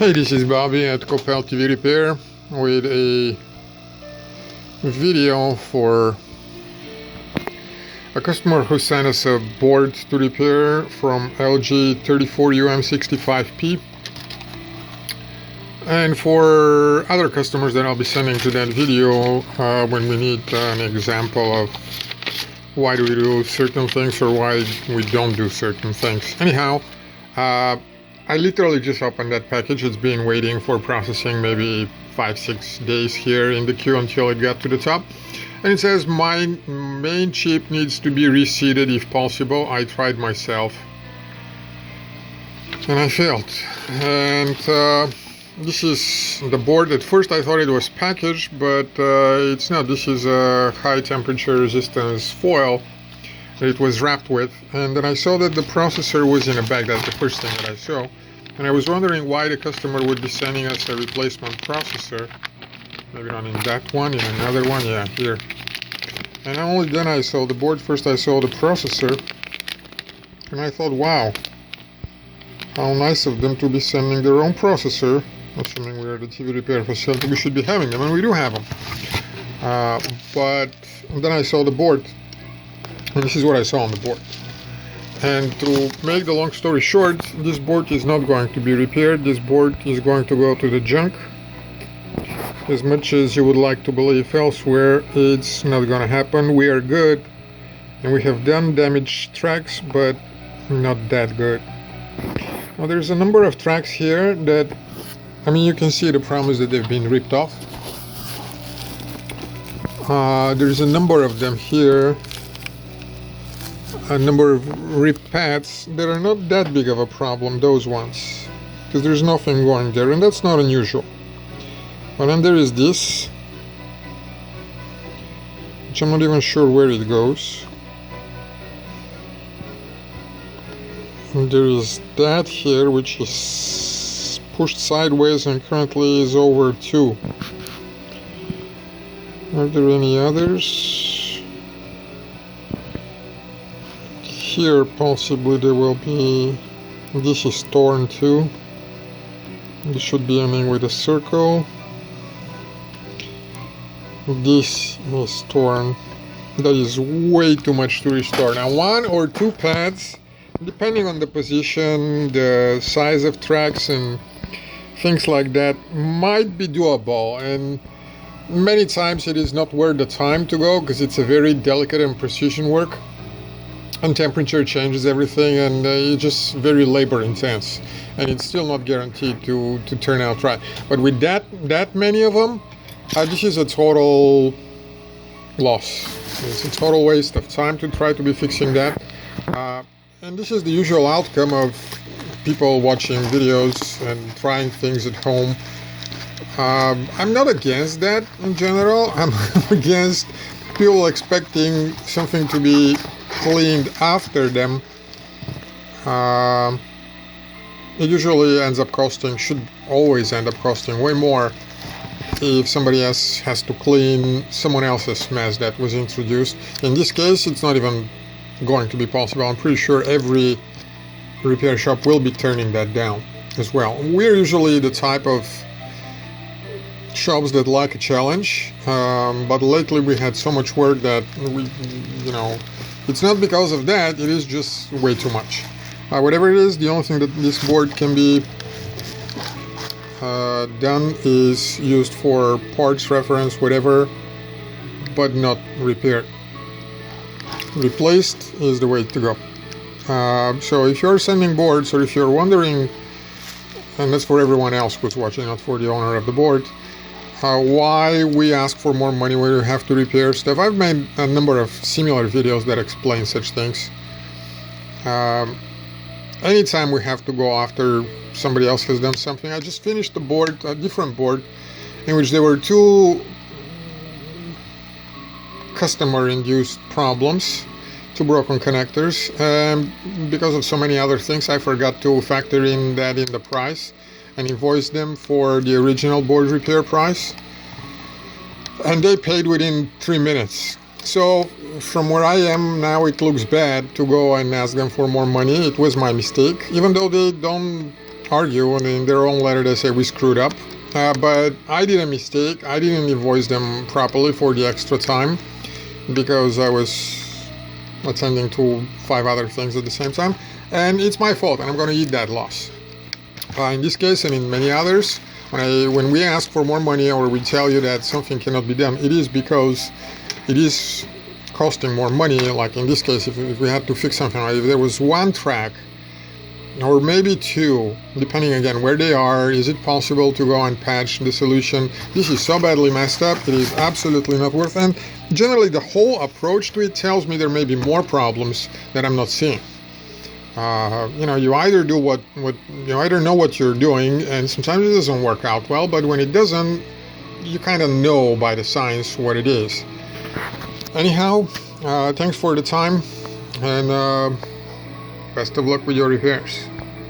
Hey, this is Bobby at Copel TV Repair with a video for a customer who sent us a board to repair from LG 34UM65-P, and for other customers that I'll be sending to that video when we need an example of why do we do certain things or why we don't do certain things. Anyhow, I literally just opened that package. It's been waiting for processing maybe 5-6 days here in the queue until it got to the top. And it says my main chip needs to be reseated if possible. I tried myself and I failed. And this is the board. At first I thought it was packaged, but it's not. This is a high temperature resistance foil that it was wrapped with. And then I saw that the processor was in a bag. That's the first thing that I saw. And I was wondering why the customer would be sending us a replacement processor. Maybe not in that one, in another one, yeah, here. And only then I saw the board. First I saw the processor, and I thought, wow, how nice of them to be sending their own processor. Assuming we are the TV repair facility, we should be having them, and we do have them. But then I saw the board, and this is what I saw on the board. And to make the long story short, this board is not going to be repaired. This board is going to go to the junk. As much as you would like to believe elsewhere, it's not going to happen. We are good, and we have done damaged tracks, but not that good. Now there's a number of tracks here that, I mean, you can see the problem is that they've been ripped off. There's a number of them here. A number of rip pads that are not that big of a problem, those ones, because there's nothing going there, and that's not unusual. But then there is this, which I'm not even sure where it goes. And there is that here, which is pushed sideways and currently is over 2. Are there any others? Here possibly there will be. This is torn too. This should be ending with a circle. This is torn. That is way too much to restore. Now 1 or 2 pads, depending on the position, the size of tracks and things like that, might be doable, and many times it is not worth the time to go because it's a very delicate and precision work. And temperature changes everything, and it's just very labor intense, and it's still not guaranteed to turn out right. But with that many of them, this is a total loss. It's a total waste of time to try to be fixing that. And this is the usual outcome of people watching videos and trying things at home. I'm not against that in general. I'm against people expecting something to be cleaned after them. It usually ends up costing, should always end up costing way more if somebody else has to clean someone else's mess that was introduced. In this case, it's not even going to be possible. I'm pretty sure every repair shop will be turning that down as well. We're usually the type of shops that like a challenge, but lately we had so much work that it's not because of that, it is just way too much. Whatever it is, the only thing that this board can be done is used for parts reference, whatever, but not repaired. Replaced is the way to go. So if you're sending boards, or if you're wondering, and that's for everyone else who's watching, not for the owner of the board, why we ask for more money when we have to repair stuff. I've made a number of similar videos that explain such things. Anytime we have to go after somebody else has done something. I just finished the board, a different board, in which there were 2 customer-induced problems, 2 broken connectors. Because of so many other things, I forgot to factor in that in the price and invoice them for the original board repair price, and they paid within 3 minutes. So from where I am now, it looks bad to go and ask them for more money. It was my mistake, even though they don't argue, and in their own letter they say we screwed up. But I did a mistake. I didn't invoice them properly for the extra time because I was attending to 5 other things at the same time, and it's my fault, and I'm going to eat that loss. In this case and in many others, when we ask for more money or we tell you that something cannot be done, it is because it is costing more money. Like in this case, if we had to fix something, right? If there was one track or maybe 2, depending again where they are, is it possible to go and patch the solution? This is so badly messed up, it is absolutely not worth it. And generally the whole approach to it tells me there may be more problems that I'm not seeing. You either do what you either know what you're doing, and sometimes it doesn't work out well, but when it doesn't, you kind of know by the signs what it is. Anyhow, thanks for the time, and best of luck with your repairs.